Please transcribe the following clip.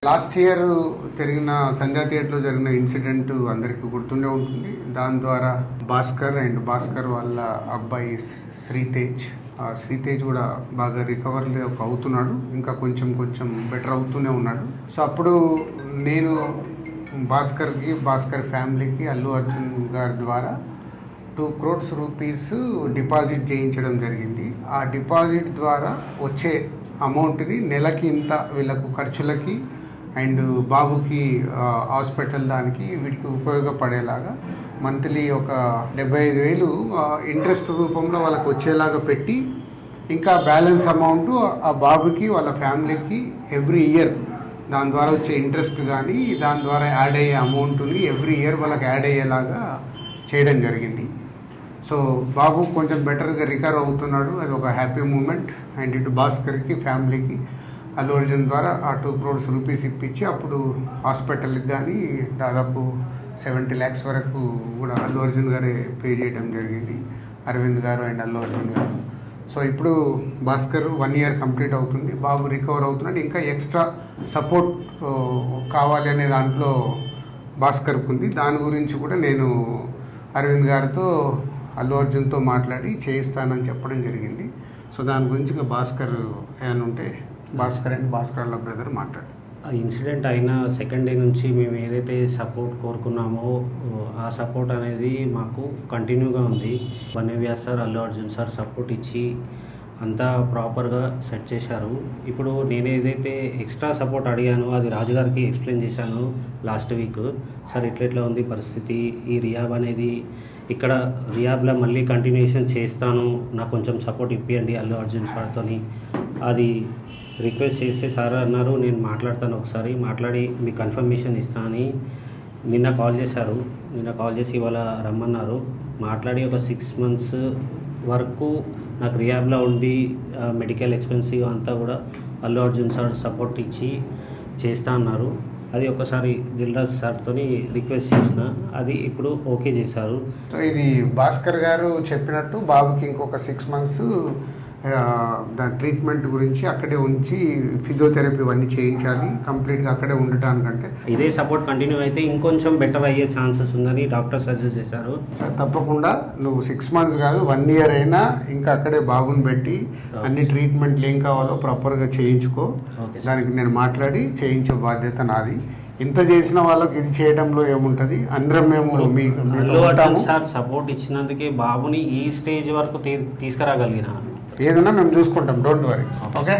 Last year జరిగిన సంధ్యా థియేటర్లో జరిగిన ఇన్సిడెంట్ అందరికీ గుర్తుండే ఉంటుంది. దాని ద్వారా భాస్కర్ వాళ్ళ అబ్బాయి శ్రీతేజ్ కూడా బాగా రికవర్ అవుతున్నాడు, ఇంకా కొంచెం బెటర్ అవుతూనే ఉన్నాడు. సో అప్పుడు నేను భాస్కర్ ఫ్యామిలీకి అల్లు అర్జున్ గారి ద్వారా 2 crores రూపీస్ డిపాజిట్ చేయించడం జరిగింది. ఆ డిపాజిట్ ద్వారా వచ్చే అమౌంట్ని నెలకి ఇంత వీళ్ళకు ఖర్చులకి అండ్ బాబుకి హాస్పిటల్ దానికి వీటికి ఉపయోగపడేలాగా మంత్లీ ఒక 75,000 ఇంట్రెస్ట్ రూపంలో వాళ్ళకి వచ్చేలాగా పెట్టి, ఇంకా బ్యాలెన్స్ అమౌంట్ ఆ బాబుకి వాళ్ళ ఫ్యామిలీకి ఎవ్రీ ఇయర్ దాని ద్వారా వచ్చే ఇంట్రెస్ట్ కానీ దాని ద్వారా యాడ్ అయ్యే అమౌంట్ని ఎవ్రీ ఇయర్ వాళ్ళకి యాడ్ అయ్యేలాగా చేయడం జరిగింది. సో బాబు కొంచెం బెటర్గా రికవర్ అవుతున్నాడు, అది ఒక హ్యాపీ మూమెంట్. అండ్ ఇటు భాస్కర్కి ఫ్యామిలీకి అల్లు అర్జున్ ద్వారా ఆ 2 crores రూపీస్ ఇప్పించి అప్పుడు హాస్పిటల్కి కానీ దాదాపు 70 lakhs వరకు కూడా అల్లు అర్జున్ గారే పే చేయడం జరిగింది, అరవింద్ గారు అండ్ అల్లు అర్జున్ గారు. సో ఇప్పుడు భాస్కర్ 1 year కంప్లీట్ అవుతుంది, బాబు రికవర్ అవుతున్నాడు. ఇంకా ఎక్స్ట్రా సపోర్ట్ కావాలి అనే దాంట్లో భాస్కర్కి ఉంది. దాని గురించి కూడా నేను అరవింద్ గారితో అల్లు అర్జున్తో మాట్లాడి చేయిస్తానని చెప్పడం జరిగింది. సో దాని గురించి ఇంకా భాస్కర్ ఏమైనా ఉంటే భాస్కర్ వాళ్ళ బ్రదర్ మాట్లాడు. ఆ ఇన్సిడెంట్ అయిన సెకండ్ డే నుంచి మేము ఏదైతే సపోర్ట్ కోరుకున్నామో ఆ సపోర్ట్ అనేది మాకు కంటిన్యూగా ఉంది. వన్యవ్యాస్ sir, Allu Arjun sir support ఇచ్చి అంతా ప్రాపర్గా సెట్ చేశారు. ఇప్పుడు నేను ఏదైతే ఎక్స్ట్రా సపోర్ట్ అడిగానో అది రాజుగారికి ఎక్స్ప్లెయిన్ చేశాను లాస్ట్ వీక్. సార్ ఇట్లా ఉంది పరిస్థితి, ఈ రియాబ్ అనేది ఇక్కడ రియాబ్లో మళ్ళీ కంటిన్యూషన్ చేస్తాను, నాకు కొంచెం సపోర్ట్ ఇప్పియండి అల్లు అర్జున్ సార్తో అది రిక్వెస్ట్ చేస్తే సార్ అన్నారు నేను మాట్లాడతాను, ఒకసారి మాట్లాడి మీకు కన్ఫర్మేషన్ ఇస్తాను అని నిన్న కాల్ చేశారు. నిన్న కాల్ చేసి ఇవాళ రమ్మన్నారు. మాట్లాడి ఒక 6 months వరకు నాకు రియాబ్లో ఉండి మెడికల్ ఎక్స్పెన్సివ్ అంతా కూడా అల్లు అర్జున్ సార్ సపోర్ట్ ఇచ్చి చేస్తా అన్నారు. అది ఒకసారి దిల్రాజ్ సార్తో రిక్వెస్ట్ చేసిన, అది ఇప్పుడు ఓకే చేశారు. సో ఇది భాస్కర్ గారు చెప్పినట్టు బాబుకి ఇంకొక 6 months దాని ట్రీట్మెంట్ గురించి అక్కడే ఉంచి ఫిజియోథెరపీ అన్నీ చేయించాలి, కంప్లీట్గా అక్కడే ఉండటానికంటే. ఇదే సపోర్ట్ కంటిన్యూ అయితే ఇంకొంచెం బెటర్ అయ్యే ఛాన్సెస్ ఉందని డాక్టర్ సజెస్ట్ చేశారు. తప్పకుండా నువ్వు 6 months కాదు 1 year అయినా ఇంకా అక్కడే బాబుని పెట్టి అన్ని ట్రీట్మెంట్లు ఏం కావాలో ప్రాపర్గా చేయించుకో. దానికి నేను మాట్లాడి చేయించే బాధ్యత నాది. ఇంత చేసిన వాళ్ళకి ఇది చేయడంలో ఏముంటుంది, అందరం మేము సార్ సపోర్ట్ ఇచ్చినందుకే బాబుని ఈ స్టేజ్ వరకు తీసుకురాగలిగిన. ఏదన్నా మేము చూసుకుంటాం, డోంట్ వరీ. ఓకే.